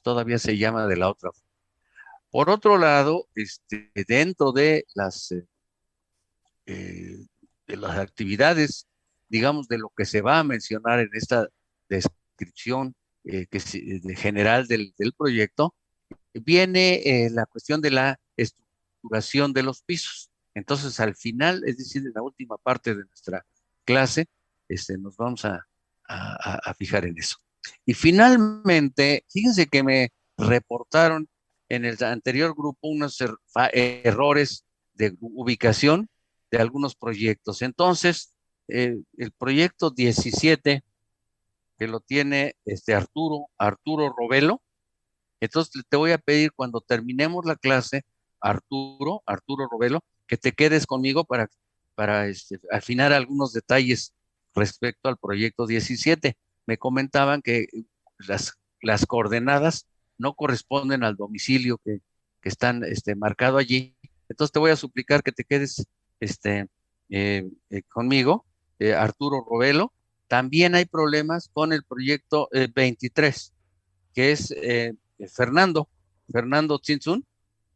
Entonces todavía se llama de la otra forma. Por otro lado, dentro eh, de las actividades, digamos, de lo que se va a mencionar en esta descripción de general del proyecto, viene la cuestión de la estructuración de los pisos. Entonces, al final, es decir, en la última parte de nuestra clase, nos vamos a fijar en eso. Y finalmente, fíjense que me reportaron en el anterior grupo unos errores de ubicación de algunos proyectos. Entonces, el proyecto 17, que lo tiene Arturo Robelo, entonces te voy a pedir cuando terminemos la clase, Arturo Robelo, que te quedes conmigo para afinar algunos detalles respecto al proyecto 17. Me comentaban que las coordenadas no corresponden al domicilio que están marcado allí. Entonces te voy a suplicar que te quedes este, conmigo, Arturo Robelo. También hay problemas con el proyecto 23, que es Fernando Tzintzún.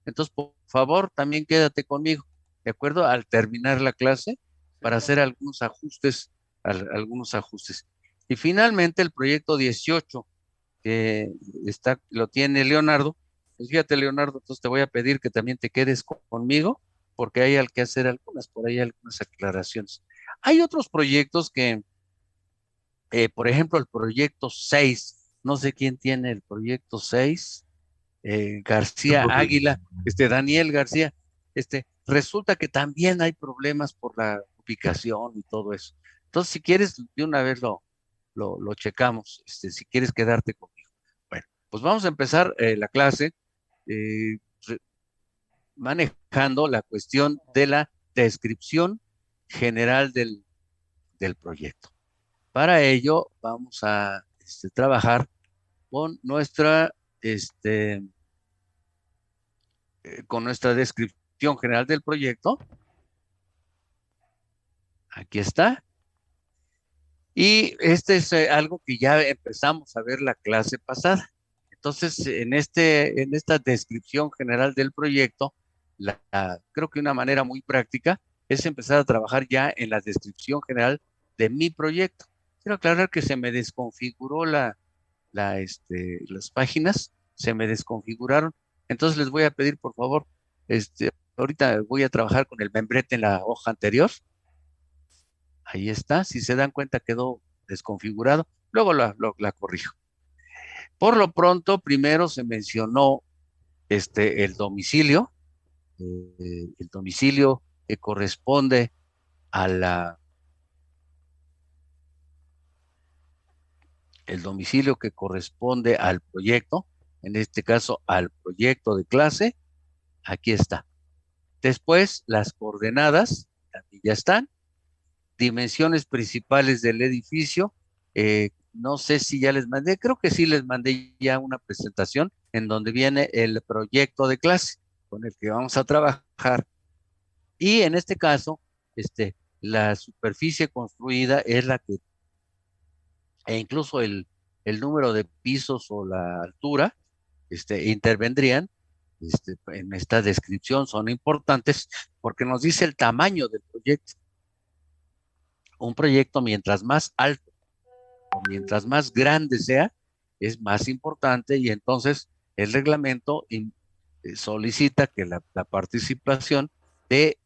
Entonces, por favor, también quédate conmigo, ¿de acuerdo? Al terminar la clase, Sí, para claro. hacer algunos ajustes. Y finalmente, el proyecto 18, que lo tiene Leonardo. Pues fíjate, Leonardo, entonces te voy a pedir que también te quedes conmigo, porque hay que hacer por ahí algunas aclaraciones. Hay otros proyectos que, por ejemplo, el proyecto 6, no sé quién tiene el proyecto 6, Yo García creo que Águila, Daniel García, resulta que también hay problemas por la ubicación y todo eso. Entonces, si quieres, de una vez lo checamos, si quieres quedarte conmigo. Bueno, pues vamos a empezar la clase eh, re- manejando la cuestión de la descripción general del proyecto. Para ello, vamos a trabajar con este, con nuestra descripción general del proyecto. Aquí está. Y este es algo que ya empezamos a ver la clase pasada. Entonces, en esta descripción general del proyecto, creo que una manera muy práctica es empezar a trabajar ya en la descripción general de mi proyecto. Quiero aclarar que se me desconfiguró las páginas, se me desconfiguraron. Entonces les voy a pedir, por favor, ahorita voy a trabajar con el membrete en la hoja anterior. Ahí está. Si se dan cuenta, quedó desconfigurado. Luego la corrijo. Por lo pronto, primero se mencionó el domicilio que corresponde a el domicilio que corresponde al proyecto, en este caso al proyecto de clase. Aquí está. Después, las coordenadas, aquí ya están. Dimensiones principales del edificio. No sé si ya les mandé, creo que sí les mandé ya una presentación en donde viene el proyecto de clase con el que vamos a trabajar. Y en este caso, la superficie construida es la que, e incluso el número de pisos o la altura, intervendrían en esta descripción, son importantes porque nos dice el tamaño del proyecto. Un proyecto mientras más alto o mientras más grande sea, es más importante y entonces el reglamento solicita que la participación de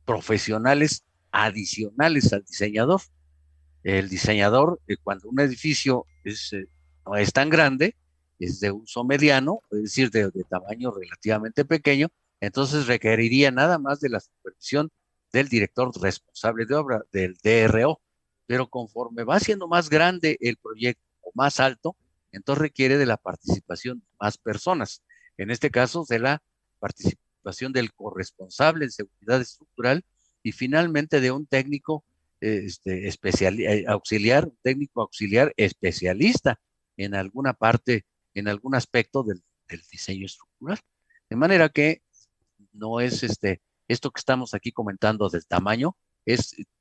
profesionales adicionales al diseñador. El diseñador, cuando un edificio no es tan grande, es de uso mediano, es decir, de tamaño relativamente pequeño, entonces requeriría nada más de la supervisión del director responsable de obra, del DRO. Pero conforme va siendo más grande el proyecto o más alto, entonces requiere de la participación de más personas. En este caso, de la participación del corresponsable en seguridad estructural y finalmente de un técnico auxiliar, un técnico auxiliar especialista en alguna parte, en algún aspecto del diseño estructural. De manera que no es esto que estamos aquí comentando del tamaño,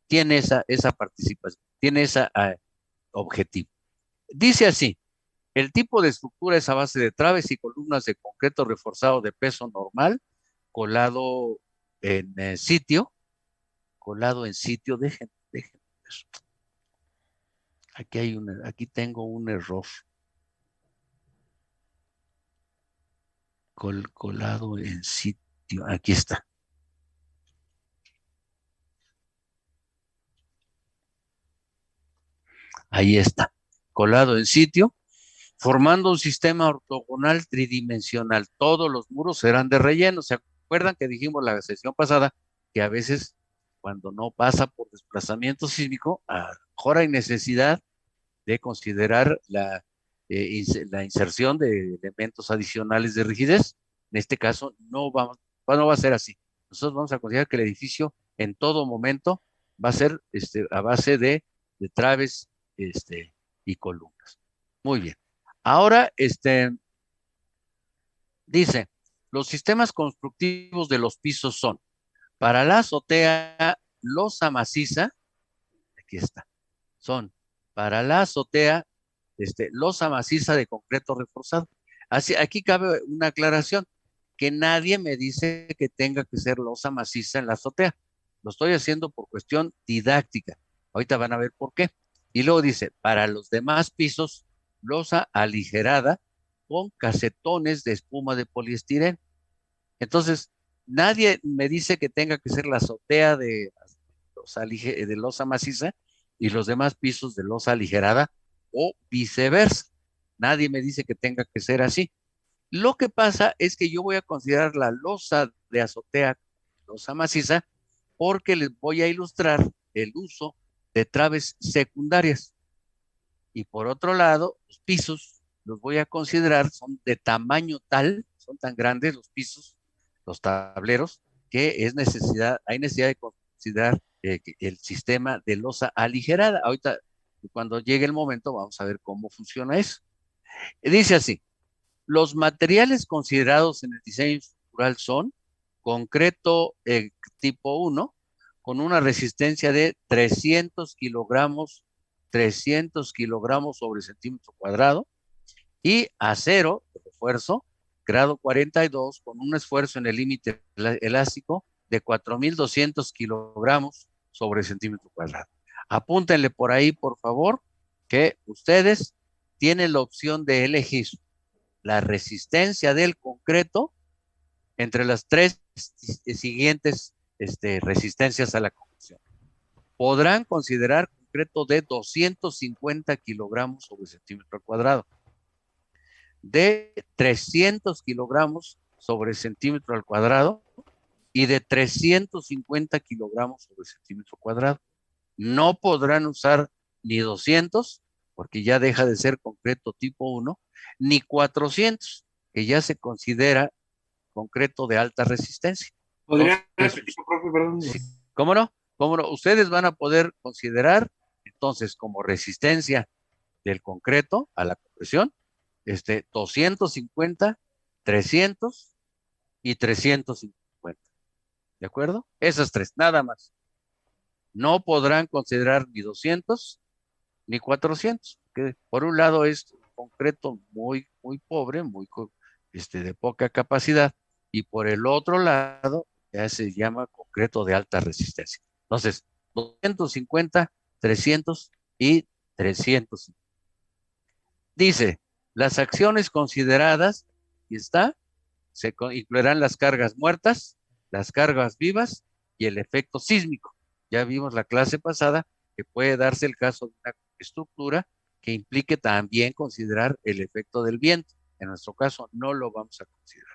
tiene esa participación, tiene ese objetivo. Dice así, El tipo de estructura es a base de traves y columnas de concreto reforzado de peso normal, colado en sitio, dejen eso. Aquí tengo un error. Colado en sitio, aquí está. Ahí está. Colado en sitio, formando un sistema ortogonal tridimensional. Todos los muros serán de relleno. ¿Se acuerdan que dijimos la sesión pasada que a veces cuando no pasa por desplazamiento sísmico, a lo mejor hay necesidad de considerar la inserción de elementos adicionales de rigidez? En este caso no va a ser así. Nosotros vamos a considerar que el edificio en todo momento va a ser a base de traves y columnas. Muy bien. Ahora, dice, los sistemas constructivos de los pisos son, para la azotea, losa maciza, aquí está, son, para la azotea, losa maciza de concreto reforzado. Así, aquí cabe una aclaración, que nadie me dice que tenga que ser losa maciza en la azotea. Lo estoy haciendo por cuestión didáctica. Ahorita van a ver por qué. Y luego dice, para los demás pisos, losa aligerada con casetones de espuma de poliestireno. Entonces, nadie me dice que tenga que ser la azotea de losa maciza y los demás pisos de losa aligerada o viceversa. Nadie me dice que tenga que ser así. Lo que pasa es que yo voy a considerar la losa de azotea, losa maciza, porque les voy a ilustrar el uso de traves secundarias. Y por otro lado, los pisos los voy a considerar, son de tamaño tal, son tan grandes los pisos, los tableros, que hay necesidad de considerar el sistema de losa aligerada. Ahorita, cuando llegue el momento, vamos a ver cómo funciona eso. Dice así, los materiales considerados en el diseño estructural son concreto tipo 1, con una resistencia de 300 kilogramos sobre centímetro cuadrado, y acero de refuerzo, grado 42, con un esfuerzo en el límite elástico de 4,200 kilogramos sobre centímetro cuadrado. Apúntenle por ahí, por favor, que ustedes tienen la opción de elegir la resistencia del concreto entre las tres siguientes resistencias a la corrosión. Podrán considerar concreto de 250 kilogramos sobre centímetro cuadrado, de 300 kilogramos sobre centímetro al cuadrado y de 350 kilogramos sobre centímetro cuadrado. No podrán usar ni 200, porque ya deja de ser concreto tipo 1, ni 400, que ya se considera concreto de alta resistencia. ¿Podría repetir, profe, perdón? Sí, ¿cómo no? ¿Cómo no? Ustedes van a poder considerar entonces como resistencia del concreto a la compresión 250, 300 y 350. ¿De acuerdo? Esas tres, nada más. No podrán considerar ni 200 ni 400, que por un lado es concreto muy, muy pobre, de poca capacidad, y por el otro lado ya se llama concreto de alta resistencia. Entonces, 250, 300 y 300. Dice, las acciones consideradas, y está, se incluirán las cargas muertas, las cargas vivas y el efecto sísmico. Ya vimos la clase pasada que puede darse el caso de una estructura que implique también considerar el efecto del viento. En nuestro caso no lo vamos a considerar.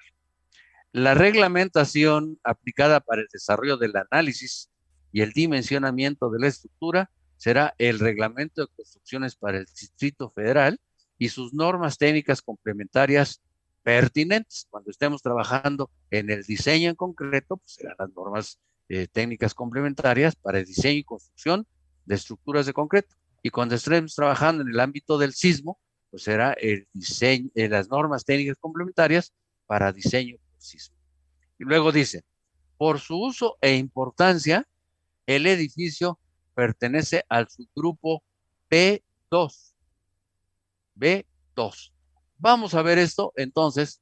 La reglamentación aplicada para el desarrollo del análisis y el dimensionamiento de la estructura será el Reglamento de Construcciones para el Distrito Federal y sus normas técnicas complementarias pertinentes. Cuando estemos trabajando en el diseño en concreto, pues serán las normas técnicas complementarias para el diseño y construcción de estructuras de concreto. Y cuando estemos trabajando en el ámbito del sismo, pues será el diseño, las normas técnicas complementarias para diseño del sismo. Y luego dice, por su uso e importancia, el edificio pertenece al subgrupo B2. 2. Vamos a ver esto, entonces,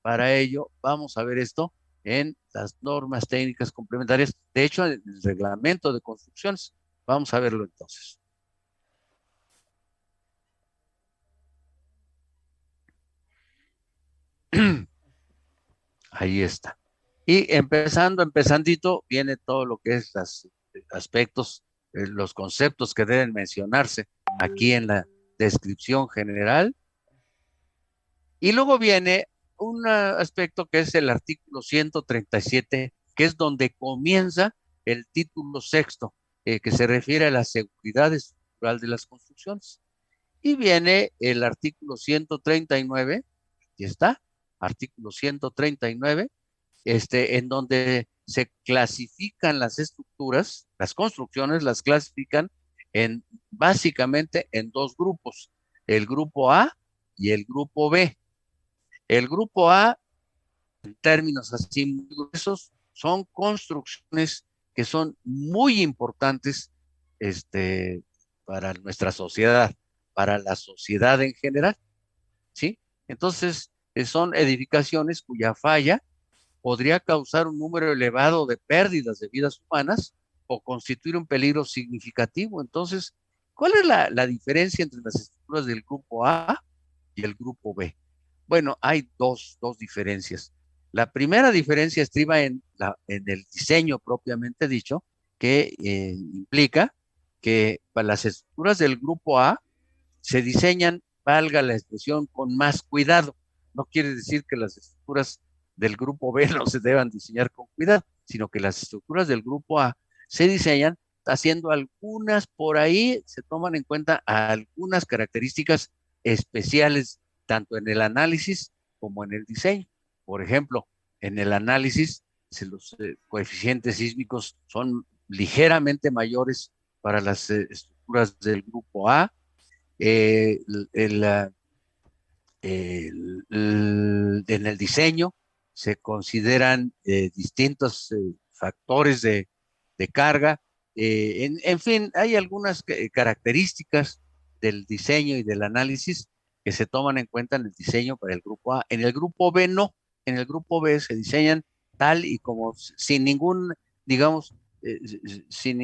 para ello, vamos a ver esto en las normas técnicas complementarias, de hecho, en el reglamento de construcciones. Vamos a verlo entonces. Ahí está. Y empezandito, viene todo lo que es los aspectos, los conceptos que deben mencionarse aquí en la descripción general. Y luego viene un aspecto que es el artículo 137, que es donde comienza el título sexto, que se refiere a la seguridad estructural de las construcciones. Y viene el artículo 139, aquí está, artículo 139, en donde se clasifican las estructuras, las construcciones las clasifican básicamente en dos grupos, el grupo A y el grupo B. El grupo A, en términos así muy gruesos, son construcciones que son muy importantes para nuestra sociedad, para la sociedad en general, ¿sí? Entonces, son edificaciones cuya falla podría causar un número elevado de pérdidas de vidas humanas o constituir un peligro significativo. Entonces, ¿cuál es la diferencia entre las estructuras del grupo A y el grupo B? Bueno, hay dos diferencias. La primera diferencia estriba en el diseño propiamente dicho, que implica que para las estructuras del grupo A se diseñan, valga la expresión, con más cuidado. No quiere decir que las estructuras del grupo B no se deban diseñar con cuidado, sino que las estructuras del grupo A se diseñan haciendo algunas, por ahí se toman en cuenta algunas características especiales, tanto en el análisis como en el diseño. Por ejemplo, en el análisis, los coeficientes sísmicos son ligeramente mayores para las estructuras del grupo A. En el diseño se consideran distintos factores de carga. En fin, hay algunas características del diseño y del análisis que se toman en cuenta en el diseño para el grupo A. En el grupo B no. En el grupo B se diseñan tal y como sin ningún, digamos, sin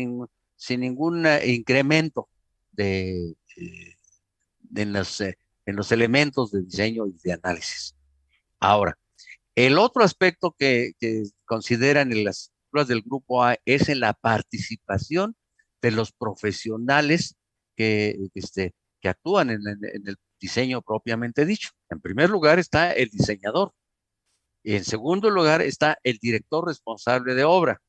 ningún incremento de, en los elementos de diseño y de análisis. Ahora, el otro aspecto que consideran en las estructuras del grupo A es en la participación de los profesionales que actúan en el diseño propiamente dicho. En primer lugar está el diseñador. Y en segundo lugar está el director responsable de obra.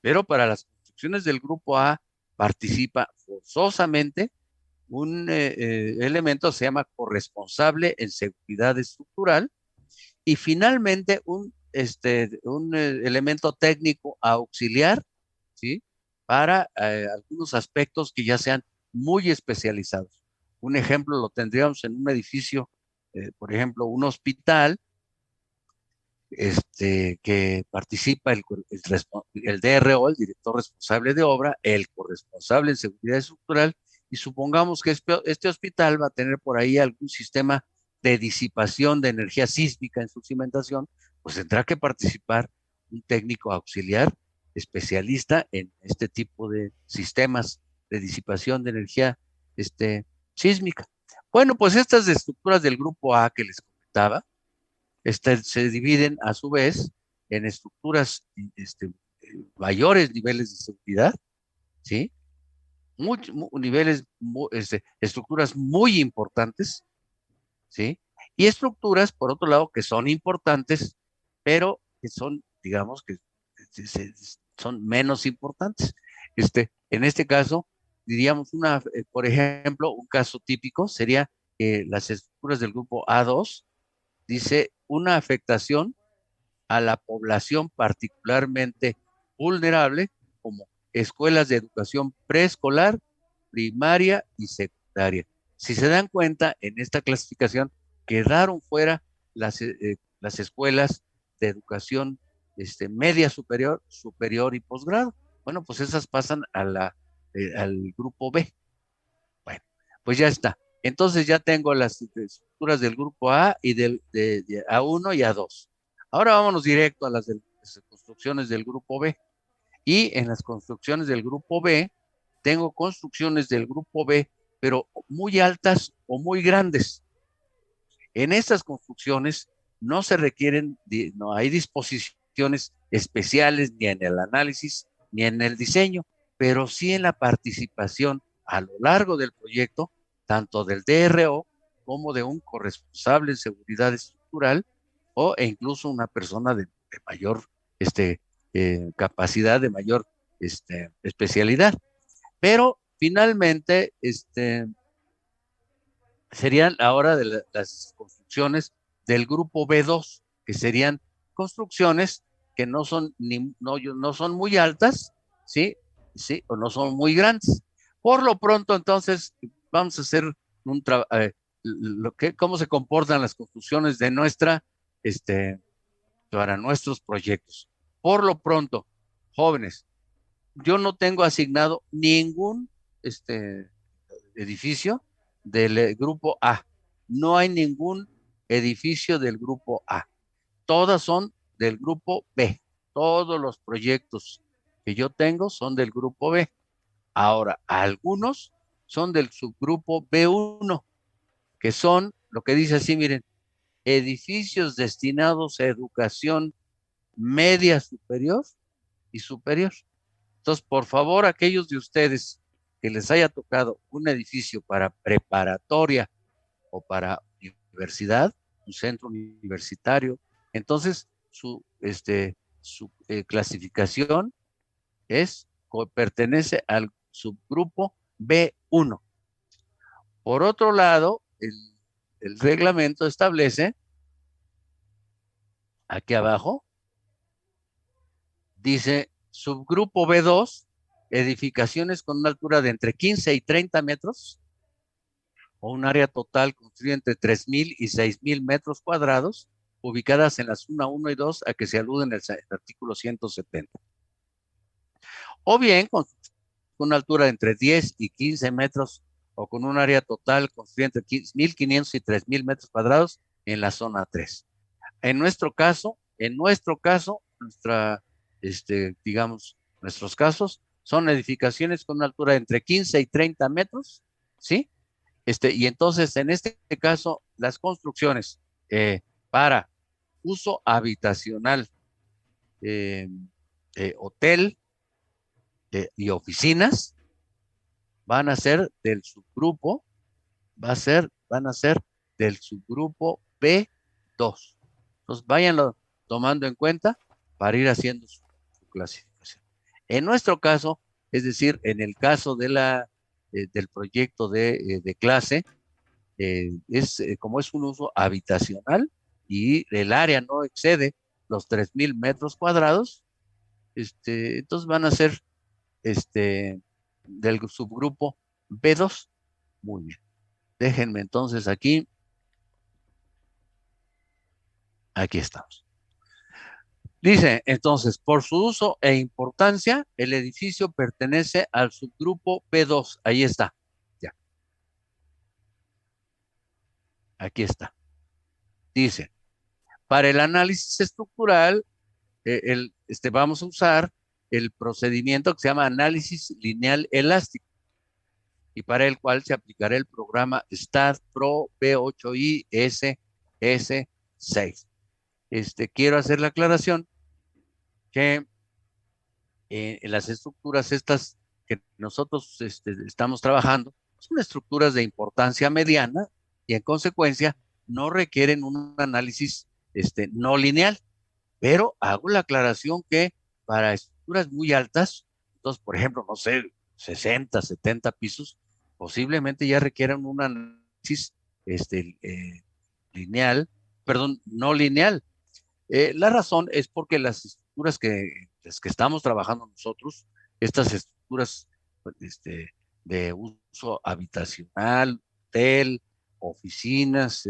Pero para las construcciones del grupo A participa forzosamente un elemento, se llama corresponsable en seguridad estructural, y finalmente un elemento técnico auxiliar, ¿sí? Para algunos aspectos que ya sean muy especializados. Un ejemplo lo tendríamos en un edificio, por ejemplo, un hospital, que participa el DRO, el director responsable de obra, el corresponsable en seguridad estructural, y supongamos que este hospital va a tener por ahí algún sistema de disipación de energía sísmica en su cimentación, pues tendrá que participar un técnico auxiliar especialista en este tipo de sistemas de disipación de energía sísmica. Bueno, pues estas estructuras del grupo A que les comentaba, se dividen a su vez en estructuras mayores niveles de seguridad, ¿sí? Niveles, estructuras muy importantes, ¿sí? Y estructuras, por otro lado, que son importantes, pero que son, digamos, que son menos importantes. En este caso, diríamos por ejemplo, un caso típico sería que las estructuras del grupo A2 dice una afectación a la población particularmente vulnerable, como escuelas de educación preescolar, primaria y secundaria. Si se dan cuenta, en esta clasificación quedaron fuera las escuelas de educación media superior, superior y posgrado. Bueno, pues esas pasan al grupo B. Bueno, pues ya está. Entonces ya tengo las estructuras del grupo A y de A1 y A2. Ahora vámonos directo a las construcciones del grupo B. Y en las construcciones del grupo B, tengo construcciones del grupo B, pero muy altas o muy grandes. En estas construcciones no se requieren, no hay disposiciones especiales ni en el análisis ni en el diseño, pero sí en la participación a lo largo del proyecto, tanto del DRO como de un corresponsable en seguridad estructural e incluso una persona de mayor capacidad, de mayor especialidad. Pero finalmente, serían ahora de las construcciones del grupo B2, que serían construcciones que no son, no son muy altas, ¿sí? ¿Sí? O no son muy grandes. Por lo pronto, entonces, vamos a hacer un trabajo, cómo se comportan las construcciones de para nuestros proyectos. Por lo pronto, jóvenes, yo no tengo asignado ningún edificio del grupo A. No hay ningún edificio del grupo A. Todas son del grupo B. Todos los proyectos que yo tengo son del grupo B. Ahora, algunos son del subgrupo B1, que son lo que dice así, miren, edificios destinados a educación media superior y superior. Entonces, por favor, aquellos de ustedes que les haya tocado un edificio para preparatoria o para universidad, un centro universitario, entonces su clasificación pertenece al subgrupo B1. Por otro lado, el reglamento establece, aquí abajo, dice subgrupo B2, edificaciones con una altura de entre 15 y 30 metros, o un área total construida entre 3,000 y 6,000 metros cuadrados, ubicadas en las 1 y 2 a que se alude en el artículo 170. O bien con una altura de entre 10 y 15 metros, o con un área total construida entre 1,500 y 3,000 metros cuadrados en la zona 3. En nuestro caso, digamos, nuestros casos son edificaciones con una altura de entre 15 y 30 metros, ¿sí? Y entonces, en este caso, las construcciones para uso habitacional, hotel y oficinas van a ser del subgrupo, van a ser del subgrupo B2. Entonces, váyanlo tomando en cuenta para ir haciendo su clasificación. En nuestro caso, es decir, en el caso de del proyecto de clase, como es un uso habitacional y el área no excede los 3,000 metros cuadrados, entonces van a ser del subgrupo B2. Muy bien. Déjenme entonces aquí estamos. Dice, entonces, por su uso e importancia, el edificio pertenece al subgrupo B2. Ahí está. Ya. Aquí está. Dice, para el análisis estructural, vamos a usar el procedimiento que se llama análisis lineal elástico, y para el cual se aplicará el programa STAAD-Pro B8I SS6. Quiero hacer la aclaración que en las estructuras estas que nosotros estamos trabajando son estructuras de importancia mediana y en consecuencia no requieren un análisis no lineal, pero hago la aclaración que para estructuras muy altas, entonces por ejemplo, no sé, 60, 70 pisos, posiblemente ya requieran un análisis lineal, perdón, no lineal. La razón es porque las estructuras las que estamos trabajando nosotros, estas estructuras de uso habitacional, hotel, oficinas,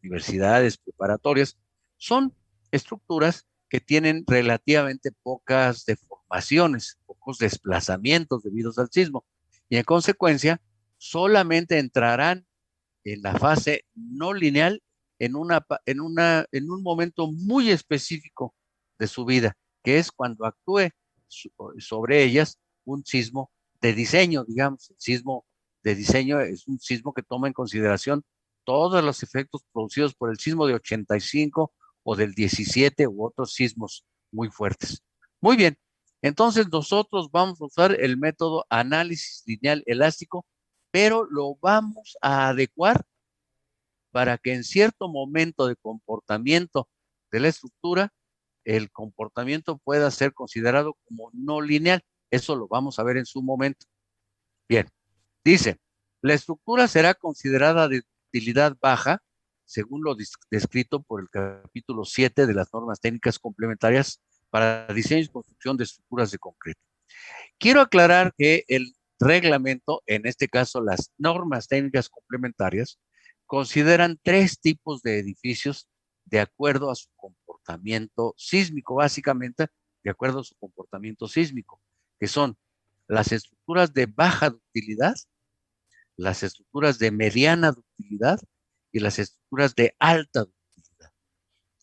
universidades preparatorias, son estructuras que tienen relativamente pocas deformaciones, pocos desplazamientos debidos al sismo, y en consecuencia solamente entrarán en la fase no lineal en un momento muy específico de su vida, que es cuando actúe sobre ellas un sismo de diseño, digamos. El sismo de diseño es un sismo que toma en consideración todos los efectos producidos por el sismo de 85 o del 17 u otros sismos muy fuertes. Muy bien, entonces nosotros vamos a usar el método análisis lineal elástico, pero lo vamos a adecuar para que en cierto momento de comportamiento de la estructura, el comportamiento pueda ser considerado como no lineal. Eso lo vamos a ver en su momento. Bien, dice, la estructura será considerada de utilidad baja, según lo descrito por el capítulo 7 de las normas técnicas complementarias para diseño y construcción de estructuras de concreto. Quiero aclarar que el reglamento, en este caso las normas técnicas complementarias, consideran tres tipos de edificios de acuerdo a su comportamiento sísmico, básicamente de acuerdo a su comportamiento sísmico, que son las estructuras de baja ductilidad, las estructuras de mediana ductilidad y las estructuras de alta ductilidad.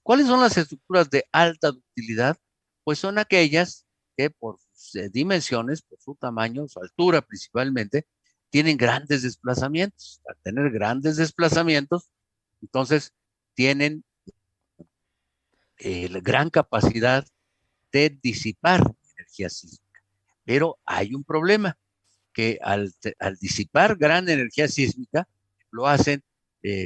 ¿Cuáles son las estructuras de alta ductilidad? Pues son aquellas que por sus dimensiones, por su tamaño, su altura principalmente, tienen grandes desplazamientos. Al tener grandes desplazamientos, entonces tienen la gran capacidad de disipar energía sísmica. Pero hay un problema, que al disipar gran energía sísmica, lo hacen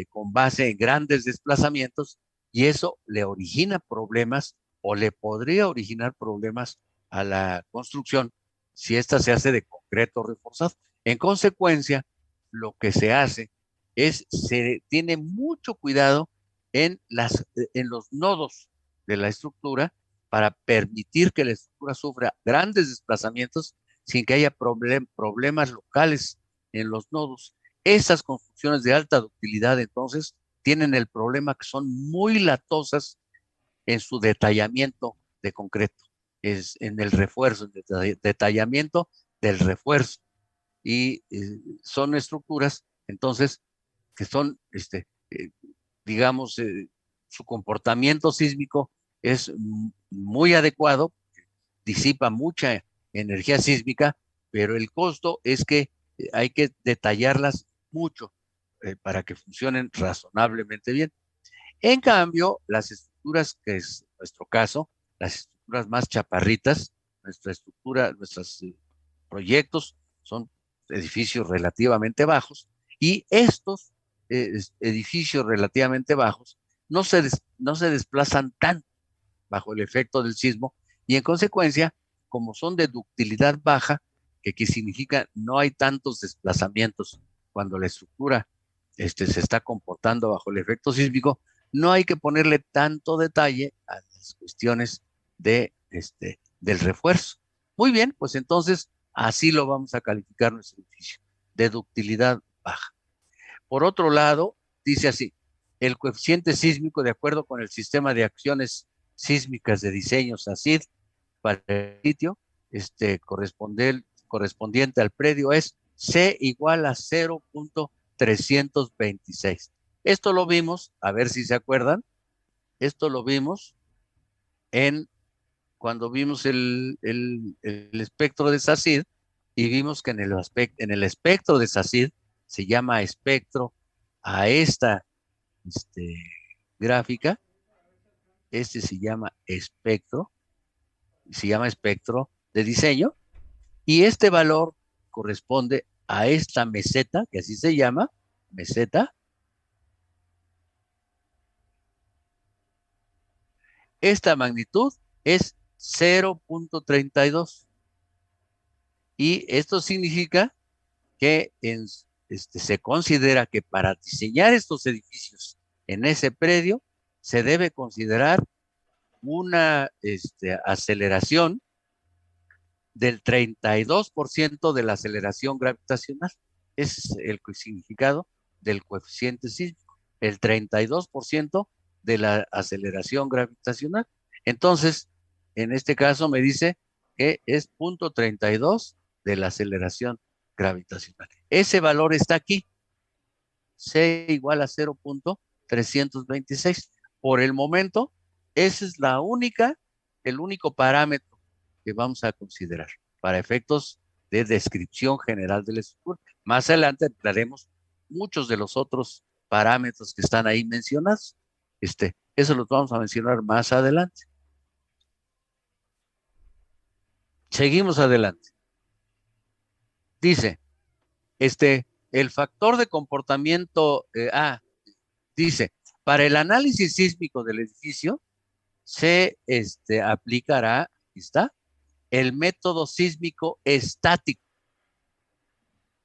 con base en grandes desplazamientos y eso le origina problemas o le podría originar problemas a la construcción si ésta se hace de concreto reforzado. En consecuencia, lo que se hace es, se tiene mucho cuidado en los nodos de la estructura para permitir que la estructura sufra grandes desplazamientos sin que haya problemas locales en los nodos. Esas construcciones de alta ductilidad, entonces, tienen el problema que son muy latosas en su detallamiento de concreto, es en el refuerzo, en el detallamiento del refuerzo. Y son estructuras, entonces, que son, digamos, su comportamiento sísmico es muy adecuado, disipa mucha energía sísmica, pero el costo es que hay que detallarlas mucho para que funcionen razonablemente bien. En cambio, las estructuras, que es nuestro caso, las estructuras más chaparritas, nuestra estructura, nuestros proyectos son edificios relativamente bajos y estos edificios relativamente bajos no se desplazan tanto bajo el efecto del sismo y en consecuencia, como son de ductilidad baja, que significa no hay tantos desplazamientos cuando la estructura se está comportando bajo el efecto sísmico, no hay que ponerle tanto detalle a las cuestiones del refuerzo. Muy bien, pues entonces así lo vamos a calificar nuestro edificio, de ductilidad baja. Por otro lado, dice así, el coeficiente sísmico de acuerdo con el sistema de acciones sísmicas de diseño SACID para el sitio correspondiente al predio es C igual a 0.326. Esto lo vimos, a ver si se acuerdan, esto lo vimos cuando vimos el espectro de SACID y vimos que en el espectro de SACID se llama espectro a esta gráfica, se llama espectro de diseño, y este valor corresponde a esta meseta, que así se llama, meseta. Esta magnitud es 0.32. Y esto significa que se considera que para diseñar estos edificios en ese predio se debe considerar una aceleración del 32% de la aceleración gravitacional. Ese es el significado del coeficiente sísmico, el 32% de la aceleración gravitacional. Entonces, en este caso me dice que es 0.32 de la aceleración gravitacional. Ese valor está aquí. C igual a 0.326. Por el momento, ese es el único parámetro que vamos a considerar para efectos de descripción general de la estructura. Más adelante daremos muchos de los otros parámetros que están ahí mencionados. Eso los vamos a mencionar más adelante. Seguimos adelante. Dice, el factor de comportamiento dice, para el análisis sísmico del edificio se aplicará, aquí está, el método sísmico estático,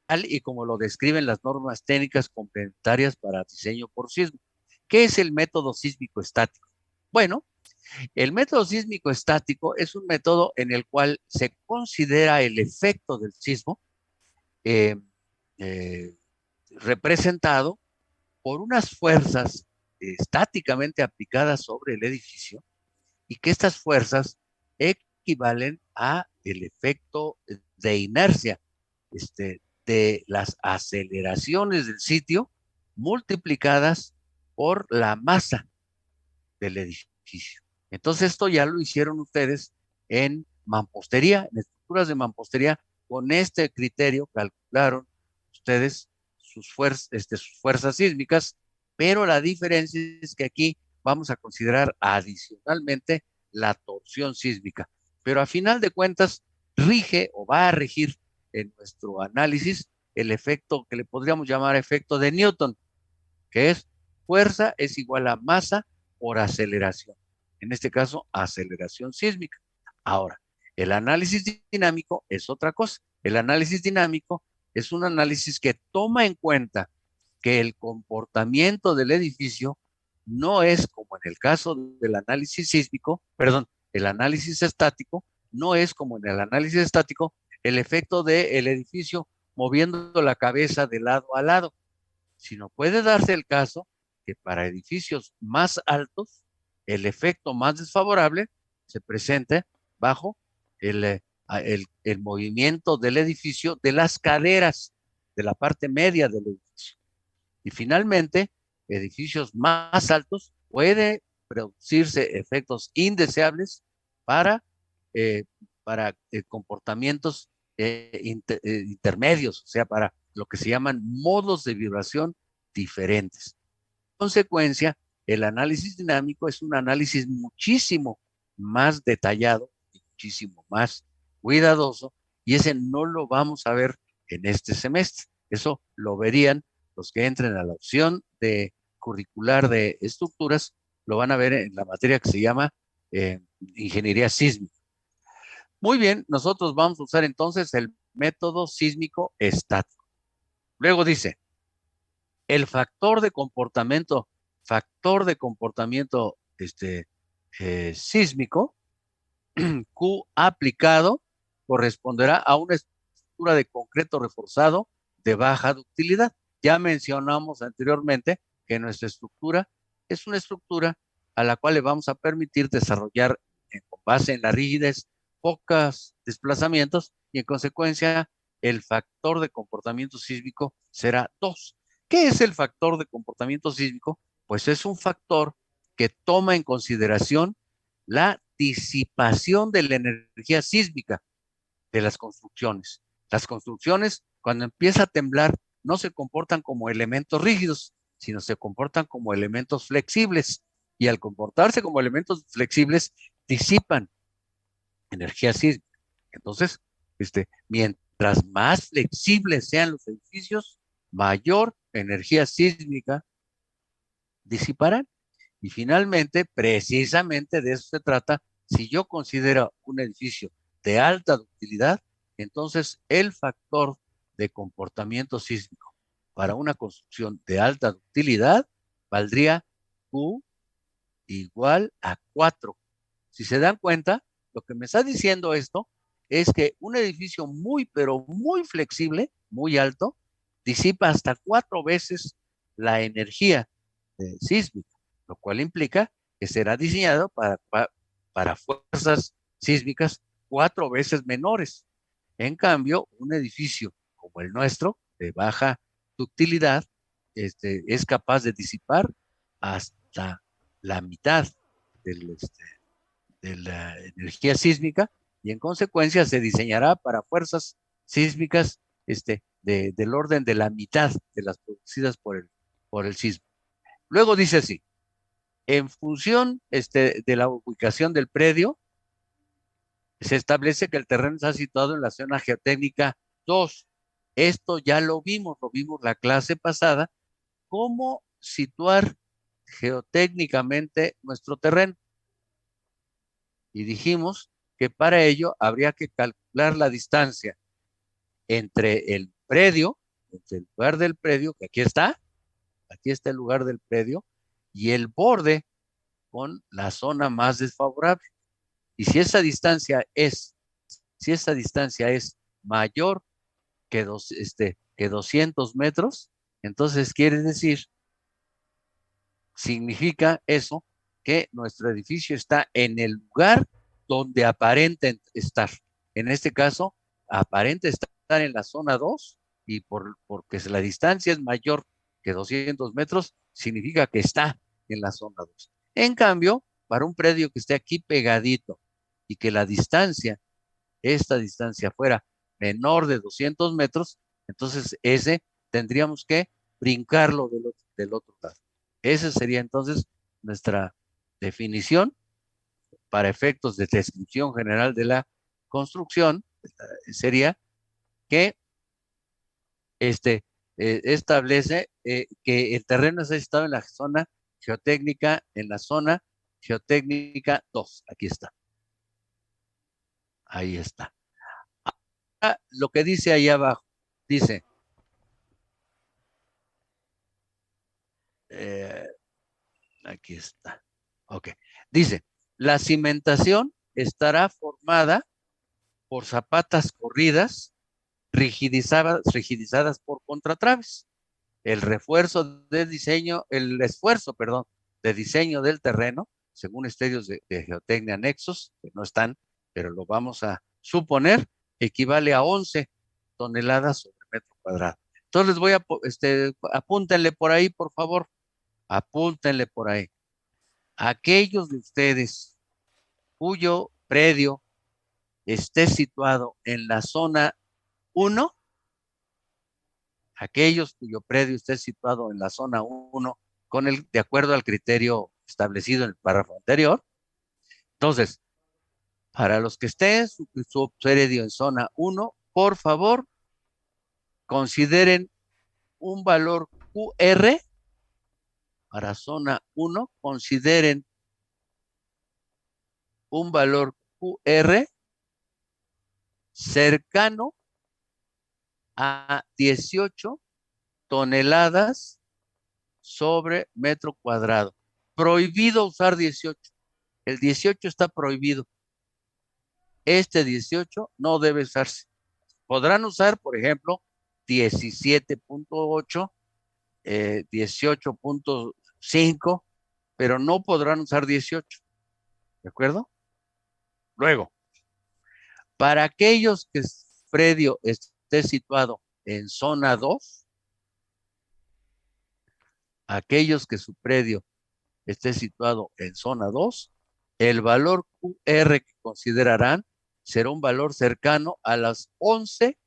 tal y como lo describen las normas técnicas complementarias para diseño por sismo. ¿Qué es el método sísmico estático? Bueno, el método sísmico estático es un método en el cual se considera el efecto del sismo eh, eh, representado por unas fuerzas estáticamente aplicadas sobre el edificio y que estas fuerzas equivalen a el efecto de inercia de las aceleraciones del sitio multiplicadas por la masa del edificio. Entonces esto ya lo hicieron ustedes en mampostería, en estructuras de mampostería. Con este criterio calcularon ustedes sus fuerzas sísmicas, pero la diferencia es que aquí vamos a considerar adicionalmente la torsión sísmica. Pero a final de cuentas rige o va a regir en nuestro análisis el efecto que le podríamos llamar efecto de Newton, que es fuerza es igual a masa por aceleración. En este caso, aceleración sísmica. Ahora, el análisis dinámico es otra cosa. El análisis dinámico es un análisis que toma en cuenta que el comportamiento del edificio no es como en el caso del análisis sísmico, perdón, el análisis estático, no es como en el análisis estático el efecto del edificio moviendo la cabeza de lado a lado, sino puede darse el caso que para edificios más altos, el efecto más desfavorable se presente bajo el movimiento del edificio de las caderas de la parte media del edificio. Y finalmente, edificios más altos puede producirse efectos indeseables para, eh, comportamientos intermedios, o sea, para lo que se llaman modos de vibración diferentes. En consecuencia, el análisis dinámico es un análisis muchísimo más detallado y muchísimo más cuidadoso, y ese no lo vamos a ver en este semestre. Eso lo verían los que entren a la opción de curricular de estructuras, lo van a ver en la materia que se llama ingeniería sísmica. Muy bien, nosotros vamos a usar entonces el método sísmico estático. Luego dice, el factor de comportamiento sísmico, Q aplicado, corresponderá a una estructura de concreto reforzado de baja ductilidad. Ya mencionamos anteriormente que nuestra estructura es una estructura a la cual le vamos a permitir desarrollar con base en la rigidez pocos desplazamientos y en consecuencia el factor de comportamiento sísmico será 2. ¿Qué es el factor de comportamiento sísmico? Pues es un factor que toma en consideración la disipación de la energía sísmica de las construcciones. Las construcciones, cuando empieza a temblar, no se comportan como elementos rígidos, sino se comportan como elementos flexibles. Y al comportarse como elementos flexibles, disipan energía sísmica. Entonces, mientras más flexibles sean los edificios, mayor energía sísmica disiparán. Y finalmente, precisamente de eso se trata. Si yo considero un edificio de alta ductilidad, entonces el factor de comportamiento sísmico para una construcción de alta ductilidad valdría Q igual a 4. Si se dan cuenta, lo que me está diciendo esto es que un edificio muy, pero muy flexible, muy alto, disipa hasta 4 veces la energía sísmica, lo cual implica que será diseñado para fuerzas sísmicas 4 veces menores. En cambio, un edificio como el nuestro, de baja ductilidad, es capaz de disipar hasta la mitad del, de la energía sísmica y en consecuencia se diseñará para fuerzas sísmicas del orden de la mitad de las producidas por el sismo. Luego dice así, en función de la ubicación del predio, se establece que el terreno está situado en la zona geotécnica 2. Esto ya lo vimos la clase pasada, cómo situar geotécnicamente nuestro terreno. Y dijimos que para ello habría que calcular la distancia entre el predio, entre el lugar del predio, que aquí está el lugar del predio, y el borde con la zona más desfavorable. Y si esa distancia es mayor que 200 metros, entonces quiere decir, significa eso, que nuestro edificio está en el lugar donde aparenta estar. En este caso, aparenta estar en la zona 2 y porque la distancia es mayor que 200 metros, significa que está en la zona 2. En cambio, para un predio que esté aquí pegadito y que esta distancia fuera menor de 200 metros, entonces ese tendríamos que brincarlo del otro lado. Esa sería entonces nuestra definición para efectos de descripción general de la construcción. Sería que establece que el terreno está situado en la zona geotécnica 2. Aquí está. Ahí está. Lo que dice ahí abajo, dice, aquí está. Ok. Dice, la cimentación estará formada por zapatas corridas rigidizadas por contratraves. El esfuerzo, perdón, de diseño del terreno, según estudios de geotecnia anexos, que no están, pero lo vamos a suponer, equivale a 11 toneladas sobre metro cuadrado. Entonces les voy a, apúntenle por ahí, por favor, apúntenle por ahí. Aquellos de ustedes cuyo predio esté situado en la zona 1, aquellos cuyo predio esté situado en la zona 1, de acuerdo al criterio establecido en el párrafo anterior. Entonces, para los que estén su predio en zona 1, por favor, consideren un valor QR. Para zona 1, consideren un valor QR cercano a 18 toneladas sobre metro cuadrado. Prohibido usar 18. El 18 está prohibido. Este 18 no debe usarse. Podrán usar, por ejemplo, 17.8, 18.5, pero no podrán usar 18. ¿De acuerdo? Luego, para aquellos que su predio esté situado en zona 2, aquellos que su predio esté situado en zona 2, el valor QR que considerarán será un valor cercano a las 11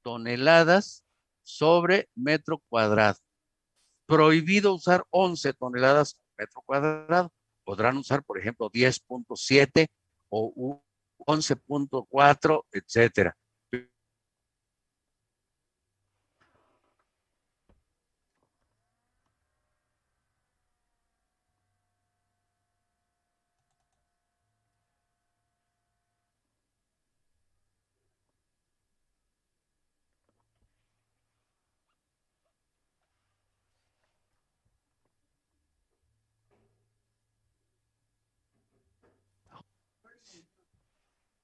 toneladas sobre metro cuadrado. Prohibido usar 11 toneladas por metro cuadrado. Podrán usar, por ejemplo, 10.7 o 11.4, etcétera.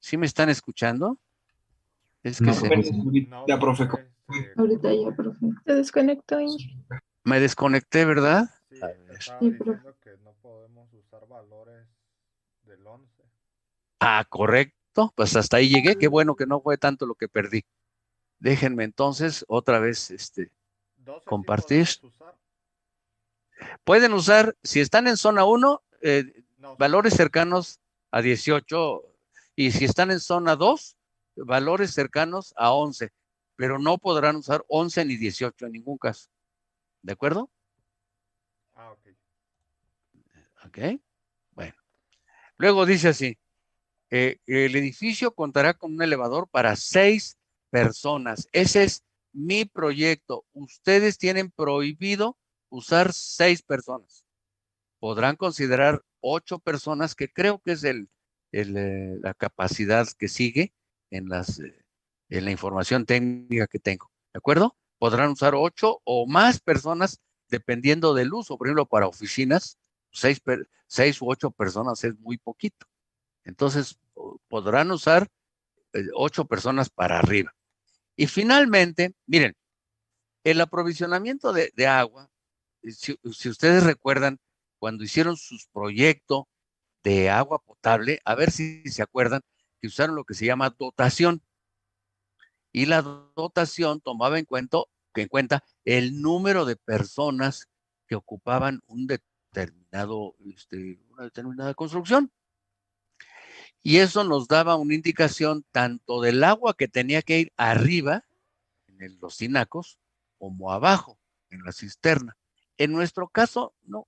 ¿Sí me están escuchando? Es que No, se... ya, profe. Ahorita ya, profe. Se desconectó. Me desconecté, ¿verdad? Sí, A ver. estaba Sí, diciendo que no podemos usar valores del 11. Ah, correcto. Pues hasta ahí llegué. Qué bueno que no fue tanto lo que perdí. Déjenme entonces otra vez 12 sí compartir. podemos usar. Pueden usar, si están en zona 1, No, valores cercanos a 18, y si están en zona 2, valores cercanos a 11, pero no podrán usar 11 ni 18 en ningún caso. ¿De acuerdo? ok. Ok. Bueno. Luego dice así, el edificio contará con un elevador para 6 personas. Ese es mi proyecto. Ustedes tienen prohibido usar 6 personas. Podrán considerar 8 personas, que creo que es la capacidad que sigue en en la información técnica que tengo. ¿De acuerdo? Podrán usar 8 o más personas dependiendo del uso. Por ejemplo, para oficinas, 6 u 8 personas es muy poquito. Entonces, podrán usar 8 personas para arriba. Y finalmente, miren, el aprovisionamiento de agua, si ustedes recuerdan, cuando hicieron sus proyectos de agua potable, a ver si se acuerdan que usaron lo que se llama dotación. Y la dotación tomaba en cuenta el número de personas que ocupaban una determinada construcción. Y eso nos daba una indicación tanto del agua que tenía que ir arriba, en los tinacos, como abajo, en la cisterna. En nuestro caso, no,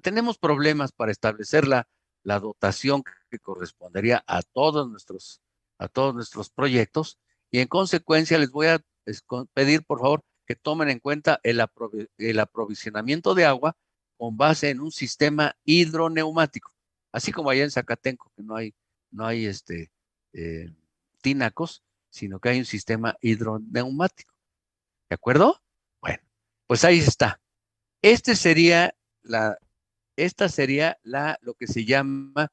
tenemos problemas para establecer la dotación que correspondería a todos nuestros proyectos, y en consecuencia les voy a pedir, por favor, que tomen en cuenta el aprovisionamiento de agua con base en un sistema hidroneumático, así como allá en Zacatenco, que no hay eh, tinacos, sino que hay un sistema hidroneumático. ¿De acuerdo? Bueno, pues ahí está. Este sería esta sería lo que se llama,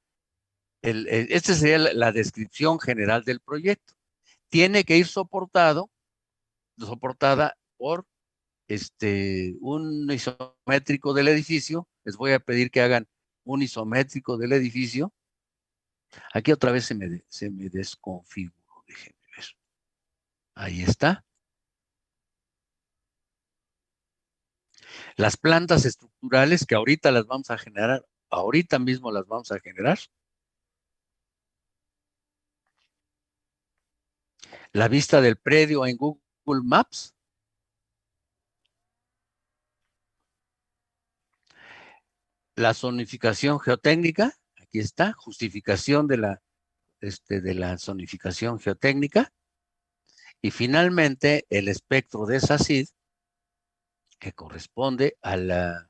esta sería la descripción general del proyecto. Tiene que ir soportada por un isométrico del edificio. Les voy a pedir que hagan un isométrico del edificio. Aquí otra vez se me desconfiguró, déjenme ver. Ahí está. Las plantas estructurales que ahorita las vamos a generar, ahorita mismo las vamos a generar. La vista del predio en Google Maps. La zonificación geotécnica, aquí está, justificación de la zonificación geotécnica. Y finalmente el espectro de SACID, que corresponde a las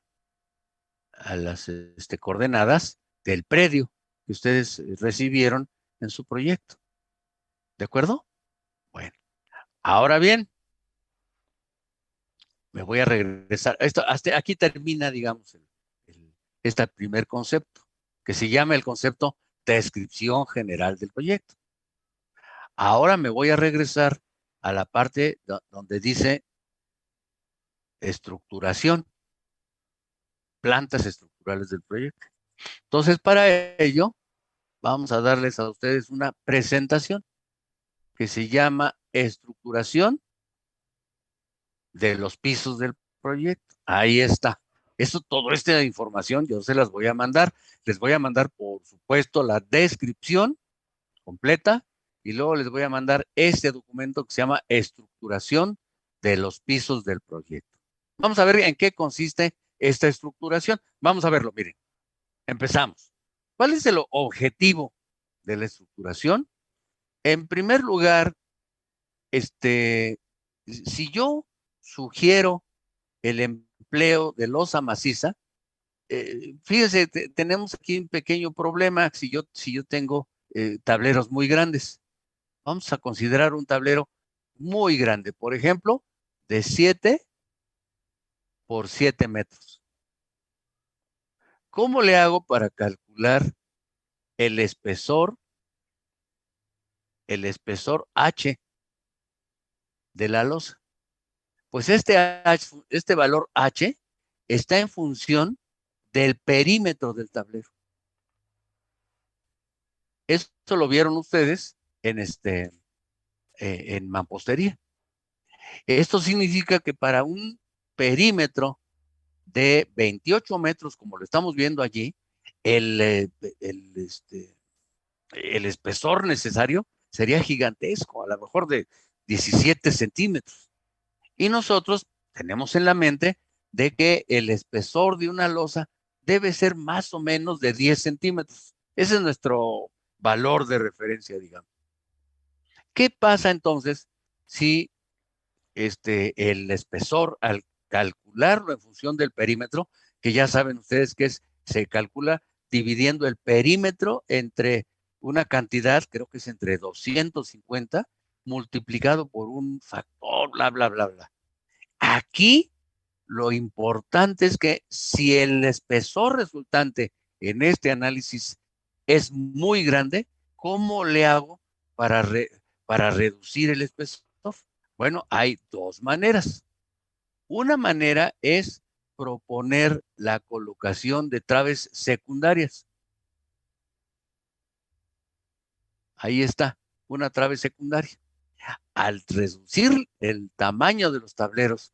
coordenadas del predio que ustedes recibieron en su proyecto. ¿De acuerdo? Bueno, ahora bien, me voy a regresar. Hasta aquí termina, digamos, este primer concepto, que se llama el concepto de descripción general del proyecto. Ahora me voy a regresar a la parte donde dice estructuración, plantas estructurales del proyecto. Entonces, para ello, vamos a darles a ustedes una presentación que se llama estructuración de los pisos del proyecto. Ahí está. Toda esta información yo se las voy a mandar. Les voy a mandar, por supuesto, la descripción completa, y luego les voy a mandar este documento que se llama estructuración de los pisos del proyecto. Vamos a ver en qué consiste esta estructuración. Vamos a verlo, miren. Empezamos. ¿Cuál es el objetivo de la estructuración? En primer lugar, si yo sugiero el empleo de losa maciza, fíjese, tenemos aquí un pequeño problema. Si yo tengo tableros muy grandes, vamos a considerar un tablero muy grande, por ejemplo, de 7 por 7 metros. ¿Cómo le hago para calcular el espesor, H de la losa? Pues este valor H está en función del perímetro del tablero. Esto lo vieron ustedes en mampostería. Esto significa que para un perímetro de 28 metros, como lo estamos viendo allí, el, eh, el, este, el espesor necesario sería gigantesco, a lo mejor de 17 centímetros. Y nosotros tenemos en la mente de que el espesor de una losa debe ser más o menos de 10 centímetros. Ese es nuestro valor de referencia, digamos. ¿Qué pasa entonces si el espesor, al calcularlo en función del perímetro, que ya saben ustedes que se calcula dividiendo el perímetro entre una cantidad, creo que es entre 250, multiplicado por un factor, bla, bla, bla, bla? Aquí lo importante es que si el espesor resultante en este análisis es muy grande, ¿cómo le hago para, para reducir el espesor? Bueno, hay dos maneras. Una manera es proponer la colocación de traves secundarias. Ahí está, una trave secundaria. Al reducir el tamaño de los tableros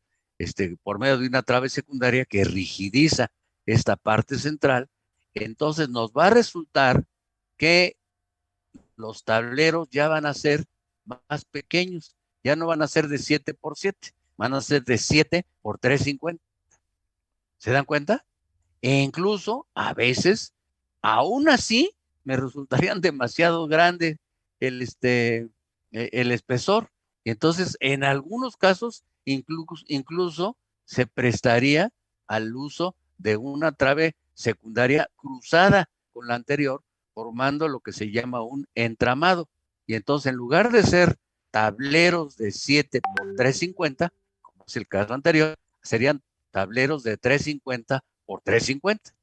por medio de una trave secundaria que rigidiza esta parte central, entonces nos va a resultar que los tableros ya van a ser más pequeños, ya no van a ser de 7 por 7, van a ser de 7 por 350. ¿Se dan cuenta? E incluso a veces, aún así, me resultarían demasiado grandes el espesor. Entonces, en algunos casos, incluso se prestaría al uso de una trave secundaria cruzada con la anterior, formando lo que se llama un entramado. Y entonces, en lugar de ser tableros de 7 por 350, como es el caso anterior, serían tableros de 350 por 350.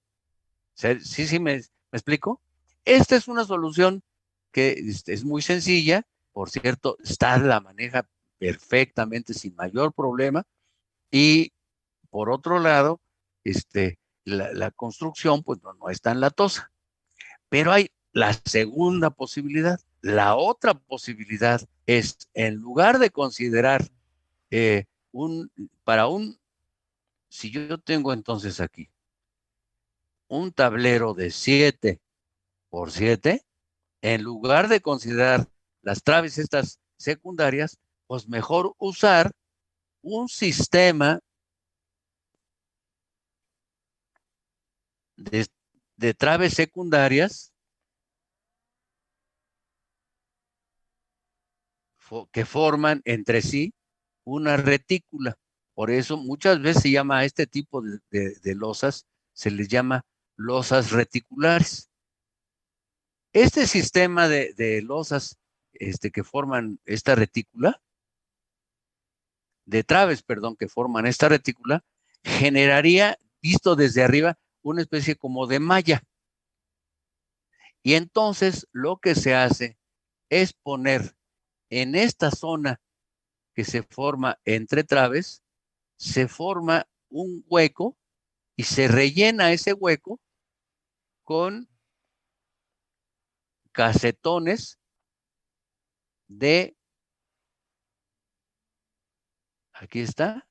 Sí, ¿me explico? Esta es una solución que es muy sencilla, por cierto, la maneja perfectamente sin mayor problema, y por otro lado, la construcción pues no es tan latosa. Pero hay la segunda posibilidad. La otra posibilidad es, en lugar de considerar eh, para si yo tengo entonces aquí un tablero de 7 por 7, en lugar de considerar las traves estas secundarias, pues mejor usar un sistema de, de traves secundarias que forman entre sí una retícula. Por eso muchas veces se llama a este tipo de losas, se les llama losas reticulares. Este sistema de losas que forman esta retícula, de traves, perdón, que forman esta retícula, generaría, visto desde arriba, una especie como de malla. Y entonces lo que se hace es poner en esta zona que se forma entre traves, se forma un hueco y se rellena ese hueco con casetones de, aquí está,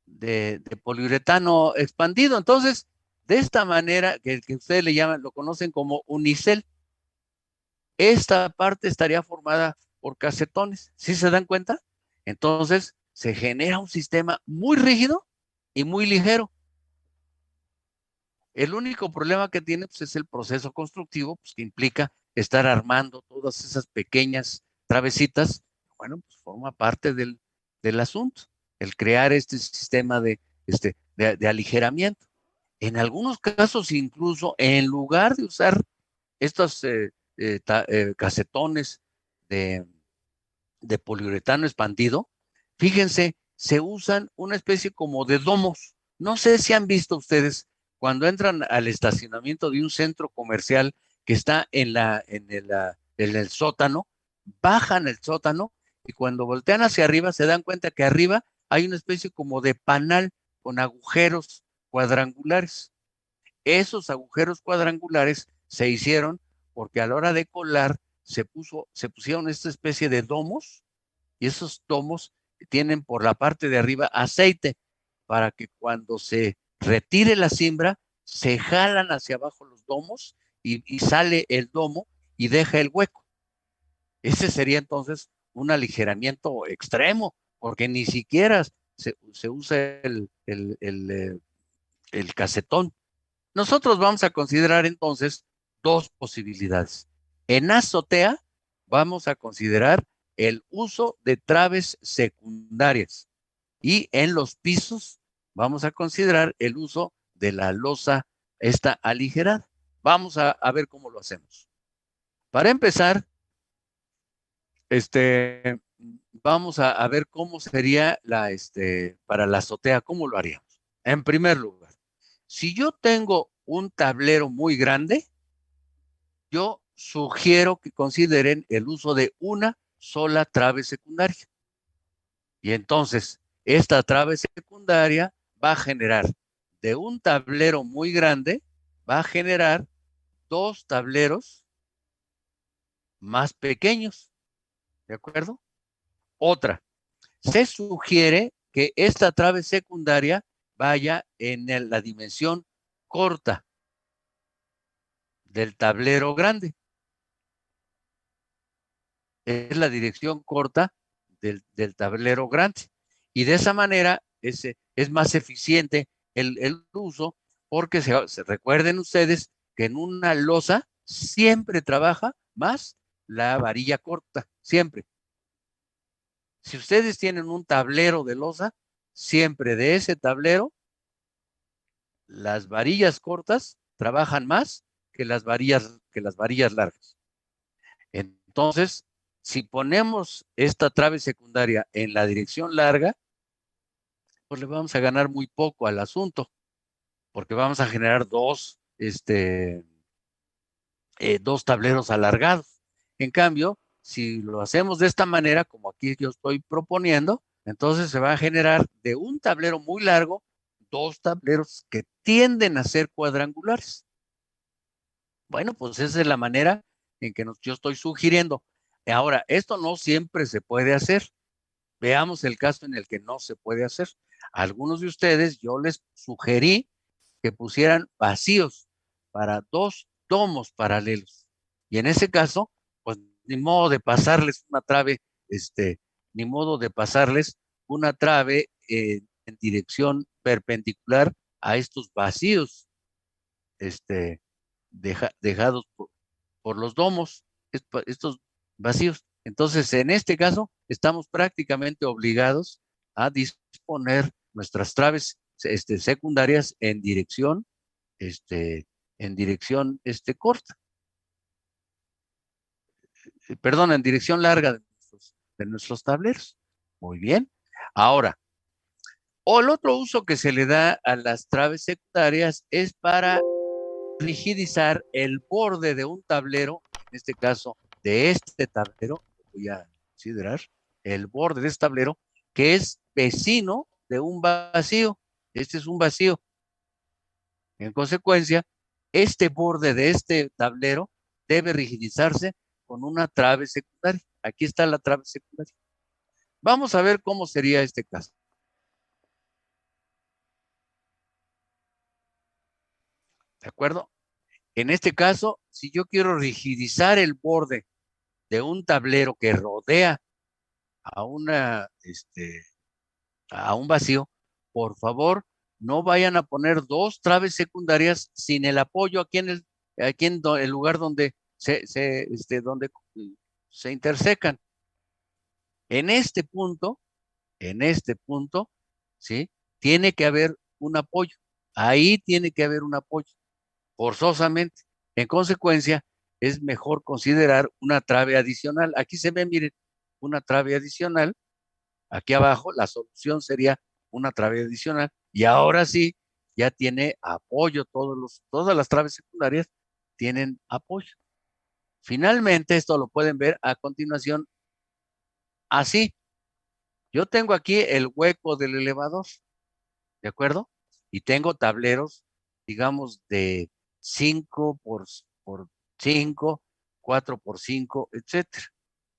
de poliuretano expandido. Entonces, de esta manera, que ustedes le llaman, lo conocen como unicel, esta parte estaría formada por casetones. ¿Sí se dan cuenta? Entonces, se genera un sistema muy rígido y muy ligero. El único problema que tiene pues, es el proceso constructivo, pues, que implica estar armando todas esas pequeñas travesitas. Bueno, pues forma parte del asunto, el crear este sistema de aligeramiento. En algunos casos, incluso, en lugar de usar estos casetones de, de poliuretano expandido, fíjense, se usan una especie como de domos. No sé si han visto ustedes cuando entran al estacionamiento de un centro comercial que está en el sótano, bajan el sótano y cuando voltean hacia arriba se dan cuenta que arriba hay una especie como de panal con agujeros cuadrangulares. Esos agujeros cuadrangulares se hicieron porque a la hora de colar se pusieron esta especie de domos y esos domos tienen por la parte de arriba aceite. para que cuando se retire la cimbra, se jalan hacia abajo los domos y sale el domo y deja el hueco. Ese sería entonces un aligeramiento extremo, porque ni siquiera se usa el casetón. Nosotros vamos a considerar entonces dos posibilidades. En azotea vamos a considerar el uso de traves secundarias y en los pisos vamos a considerar el uso de la losa esta aligerada. Vamos a ver cómo lo hacemos. Para empezar, vamos a ver cómo sería para la azotea, cómo lo haríamos. En primer lugar, si yo tengo un tablero muy grande, yo sugiero que consideren el uso de una sola trave secundaria. Y entonces, esta trave secundaria va a generar de un tablero muy grande, va a generar dos tableros más pequeños. ¿De acuerdo? Otra, se sugiere que esta trave secundaria vaya en la dimensión corta del tablero grande. Es la dirección corta del tablero grande. Y de esa manera es más eficiente el uso, porque se recuerden ustedes que en una losa siempre trabaja más la varilla corta, siempre. Si ustedes tienen un tablero de losa, siempre de ese tablero, las varillas cortas trabajan más que las varillas largas. Entonces, si ponemos esta trave secundaria en la dirección larga, pues le vamos a ganar muy poco al asunto, porque vamos a generar dos tableros alargados. En cambio, si lo hacemos de esta manera, como aquí yo estoy proponiendo, entonces se va a generar de un tablero muy largo, dos tableros que tienden a ser cuadrangulares. Bueno, pues esa es la manera en que yo estoy sugiriendo. Ahora, esto no siempre se puede hacer. Veamos el caso en el que no se puede hacer. A algunos de ustedes yo les sugerí que pusieran vacíos para dos domos paralelos. Y en ese caso, pues ni modo de pasarles una trave, ni modo de pasarles una trave en dirección perpendicular a estos vacíos, dejados por los domos, estos vacíos. Entonces, en este caso, estamos prácticamente obligados a disponer nuestras traves secundarias en dirección corta. Perdón, en dirección larga de nuestros tableros. Muy bien. Ahora, el otro uso que se le da a las traves secundarias es para rigidizar el borde de un tablero, en este caso de este tablero, voy a considerar el borde de este tablero, que es vecino de un vacío. Este es un vacío. En consecuencia, este borde de este tablero debe rigidizarse con una trave secundaria. Aquí está la trave secundaria. Vamos a ver cómo sería este caso. ¿De acuerdo? En este caso, si yo quiero rigidizar el borde de un tablero que rodea a a un vacío, por favor, no vayan a poner dos traves secundarias sin el apoyo aquí en el lugar donde donde se intersecan. En este punto, ¿sí? Tiene que haber un apoyo. Ahí tiene que haber un apoyo, forzosamente. En consecuencia, es mejor considerar una trave adicional. Aquí se ve, miren, una trave adicional. Aquí abajo, la solución sería una trave adicional. Y ahora sí, ya tiene apoyo. Todas las traves secundarias tienen apoyo. Finalmente, esto lo pueden ver a continuación así. Yo tengo aquí el hueco del elevador, ¿de acuerdo? Y tengo tableros, digamos, de 5 por 5, 4 por 5, etcétera.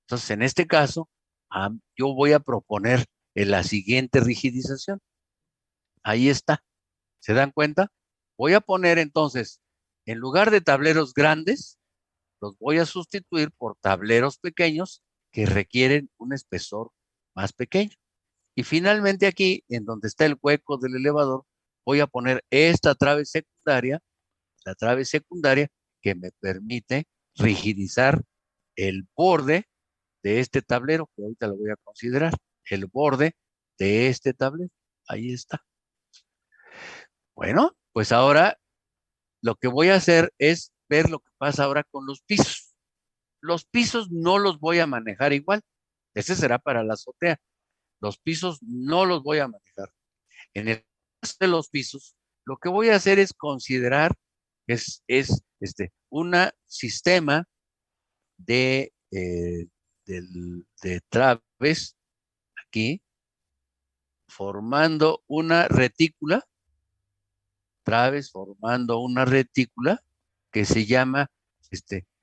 Entonces, en este caso, yo voy a proponer la siguiente rigidización. Ahí está. ¿Se dan cuenta? Voy a poner entonces, en lugar de tableros grandes, los voy a sustituir por tableros pequeños que requieren un espesor más pequeño. Y finalmente aquí, en donde está el hueco del elevador, voy a poner esta trave secundaria, la trave secundaria que me permite rigidizar el borde de este tablero, que ahorita lo voy a considerar, el borde de este tablero. Ahí está. Bueno, pues ahora lo que voy a hacer es ver lo que pasa ahora con los pisos. Los pisos no los voy a manejar igual. Ese será para la azotea. Los pisos no los voy a manejar. En el caso de los pisos, lo que voy a hacer es considerar un sistema de traves aquí, formando una retícula, traves formando una retícula que se llama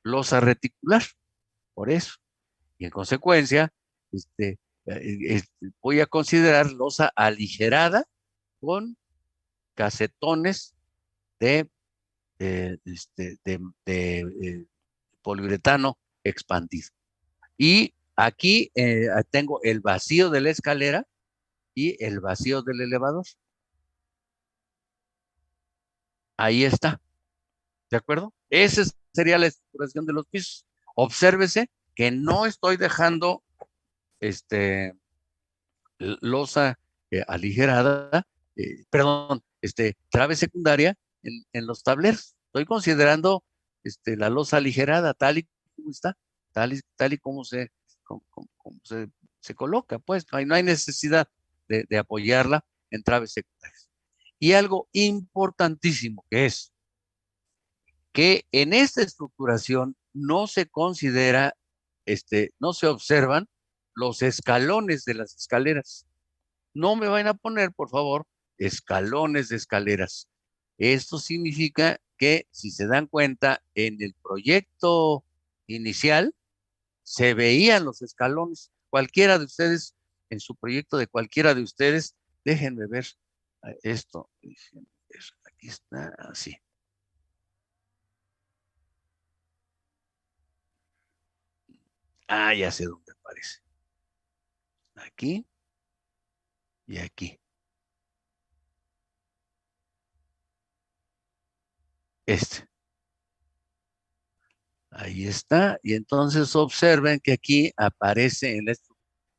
losa reticular, por eso. Y en consecuencia, voy a considerar losa aligerada con casetones de, poliuretano expandido. Y aquí tengo el vacío de la escalera y el vacío del elevador. Ahí está. ¿De acuerdo? Esa sería la estructuración de los pisos. Obsérvese que no estoy dejando losa aligerada, trave secundaria en los tableros. Estoy considerando la losa aligerada tal y como está, tal y como como se coloca, pues no hay necesidad de apoyarla en traves secundarias. Y algo importantísimo que es que en esta estructuración no se considera, no se observan los escalones de las escaleras. No me van a poner, por favor, escalones de escaleras. Esto significa que, si se dan cuenta, en el proyecto inicial se veían los escalones. Cualquiera de ustedes, en su proyecto de cualquiera de ustedes, déjenme ver esto. Aquí está, así. Ya sé dónde aparece. Aquí y aquí. Ahí está. Y entonces observen que aquí aparece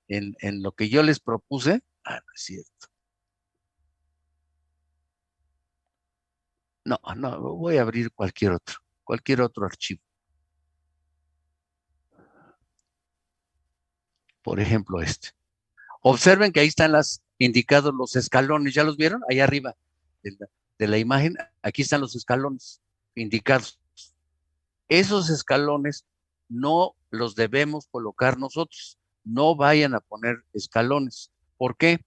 en lo que yo les propuse. No es cierto. No, voy a abrir cualquier otro archivo. Por ejemplo, Observen que ahí están indicados los escalones. ¿Ya los vieron? Ahí arriba de la imagen. Aquí están los escalones indicados. Esos escalones no los debemos colocar nosotros. No vayan a poner escalones. ¿Por qué?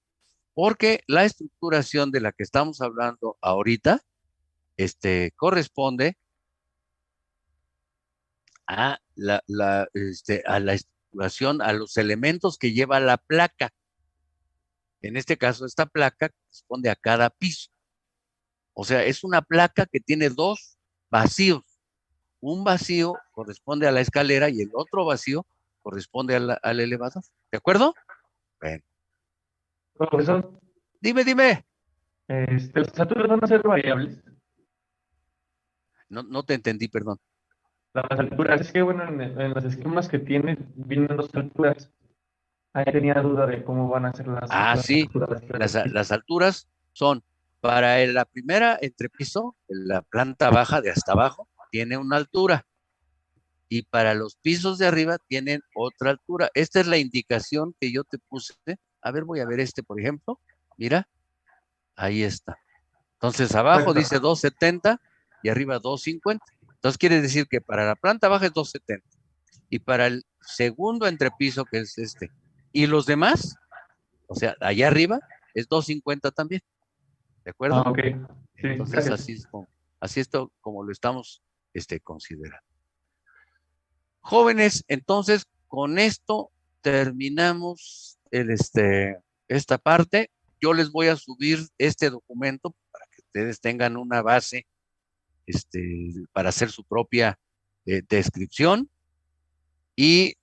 Porque la estructuración de la que estamos hablando ahorita, corresponde a a la estructuración, a los elementos que lleva la placa. En este caso, esta placa corresponde a cada piso. O sea, es una placa que tiene dos vacíos. Un vacío corresponde a la escalera y el otro vacío corresponde al elevador. ¿De acuerdo? Bueno. Profesor, Dime. ¿las alturas van a ser variables? No te entendí, perdón. Las alturas, es que bueno, en los esquemas que tienen vienen dos alturas. Ahí tenía duda de cómo van a ser las Sí. alturas. Las alturas son para la primera entrepiso, la planta baja de hasta abajo, tiene una altura. Y para los pisos de arriba tienen otra altura. Esta es la indicación que yo te puse. A ver, voy a ver por ejemplo. Mira, ahí está. Entonces abajo Perfecto. dice 270 y arriba 250. Entonces quiere decir que para la planta baja es 270 y para el segundo entrepiso, que es y los demás, o sea, allá arriba es 250 también. ¿De acuerdo? Ok. Sí, Entonces gracias. así es como lo estamos considerando. Jóvenes, entonces con esto terminamos esta parte. yo les voy a subir este documento para que ustedes tengan una base para hacer su propia descripción y,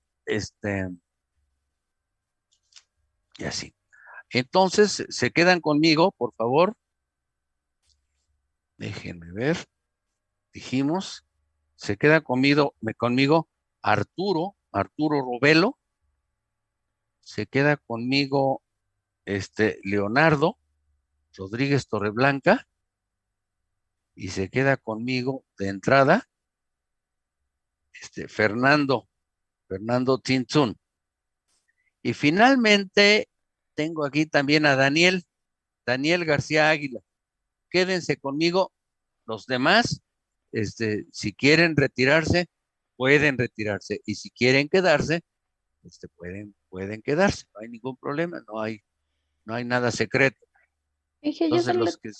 y así. Entonces, se quedan conmigo, por favor. Déjenme ver. Dijimos, se queda conmigo Arturo Robelo. Se queda conmigo Leonardo Rodríguez Torreblanca. Y se queda conmigo de entrada Fernando Tinzún. Y finalmente tengo aquí también a Daniel García Águila. Quédense conmigo. Los demás, si quieren retirarse, pueden retirarse. Y si quieren quedarse, pueden quedarse. No hay ningún problema, no hay nada secreto. Dije, yo Entonces, solo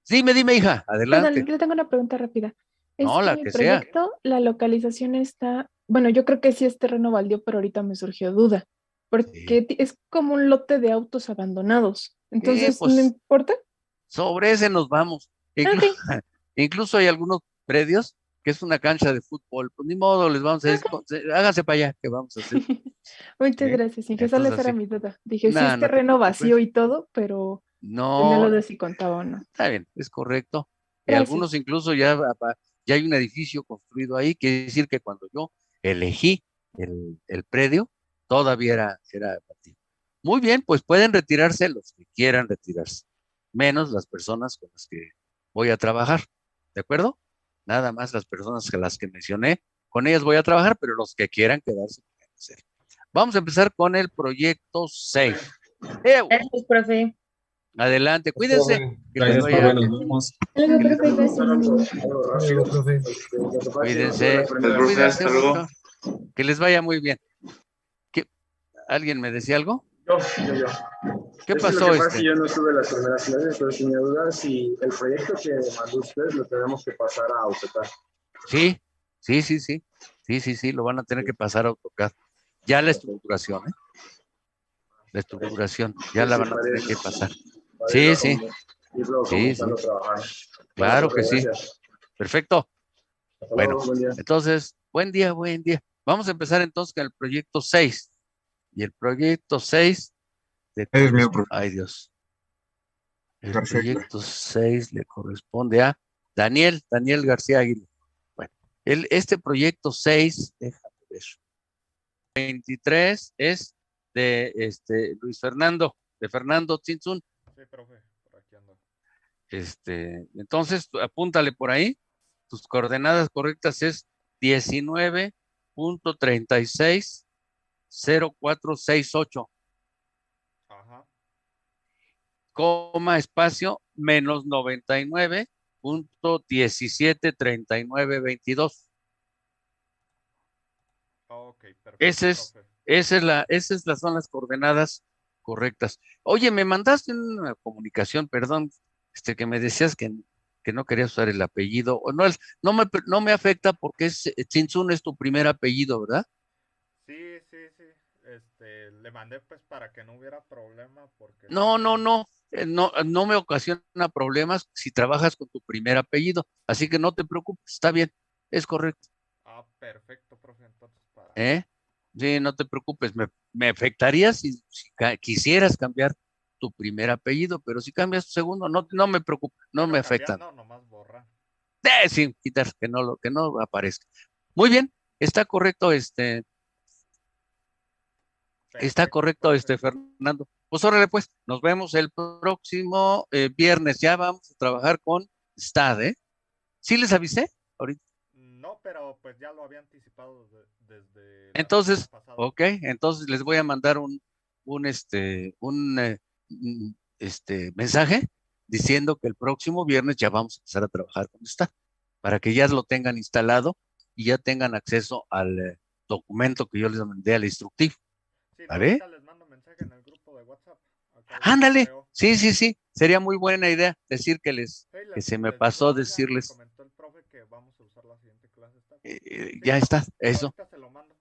Dime, hija, adelante. le tengo una pregunta rápida. No, la Mi que sea. proyecto, la localización está, bueno, yo creo que sí es terreno baldío, pero ahorita me surgió duda, porque es como un lote de autos abandonados. Entonces, ¿no Pues importa? sobre ese nos vamos. Ok, Incluso hay algunos predios que es una cancha de fútbol. Pues ni modo, les vamos a decir, háganse para allá, que vamos a hacer. muchas gracias. Dije, solo Entonces, esa era así. mi duda. Dije, sí es No te terreno vacío preocupes. y todo, pero tenía la No, duda si contaba o no. está bien, es correcto. Y algunos Gracias. incluso ya hay un edificio construido ahí, quiere decir que cuando yo elegí el predio, todavía era baldío. Muy bien, pues pueden retirarse los que quieran retirarse, menos las personas con las que voy a trabajar, ¿de acuerdo? Nada más las personas que las que mencioné, con ellas voy a trabajar, pero los que quieran quedarse pueden hacer. Vamos a empezar con el proyecto 6. Gracias, profe. Adelante, cuídense. Que les Gracias, vaya, profe, nos vemos. Algo, que les- profe, gracias. cuídense, cuídense mucho. Que les vaya muy bien. ¿Alguien me decía algo? Yo. ¿Qué Es pasó? Lo que pasa es que yo no estuve las primeras clases, pero si me duda si el proyecto que mandó usted lo tenemos que pasar a AutoCAD. Sí, lo van a tener que pasar a AutoCAD. Ya la estructuración, La estructuración, ya la van a tener que pasar. Sí, sí. Sí, sí. Claro que sí. Perfecto. Bueno, entonces, buen día. Vamos a empezar entonces con el proyecto 6. Y el proyecto 6 ay, Dios. El proyecto 6 le corresponde a Daniel García Aguirre. Bueno, este proyecto 6, déjame ver. 23 es de Luis Fernando, de Fernando Tinzún. Sí, profe, por aquí ando. Entonces, apúntale por ahí. Tus coordenadas correctas es 19.360468. Ajá. Coma, espacio, menos 99.173922. Ok, perfecto, Esas profe. son las coordenadas correctas. Oye, me mandaste una comunicación, perdón, que me decías que no querías usar el apellido. O no me afecta porque Tzintzún es tu primer apellido, ¿verdad? Sí. Le mandé pues para que no hubiera problema porque... No, no me ocasiona problemas si trabajas con tu primer apellido. Así que no te preocupes, está bien, es correcto. Ah, perfecto, profe, entonces para... Sí, no te preocupes, me afectaría si quisieras cambiar tu primer apellido, pero si cambias tu segundo, no me preocupa, no me afecta. No, nomás borra. Sí, quitar, que no aparezca. Muy bien, está correcto, está correcto, Fernando. Pues órale, pues, nos vemos el próximo viernes. Ya vamos a trabajar con STAD, ¿eh? ¿Sí les avisé ahorita? No, pero pues ya lo había anticipado desde... Entonces, ok, entonces les voy a mandar un mensaje diciendo que el próximo viernes ya vamos a empezar a trabajar con STAD, para que ya lo tengan instalado y ya tengan acceso al documento que yo les mandé al instructivo. Sí, ¿Vale? les mando mensaje en el grupo de WhatsApp. Ándale, sí, sería muy buena idea decir que se me pasó decirles. Comentó el profe que vamos a usar la siguiente clase. Ya está, eso. Se lo mando.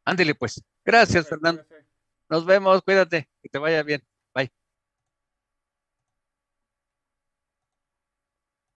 Ándale pues. Gracias, Fernando. Cuídese. Nos vemos, cuídate, que te vaya bien.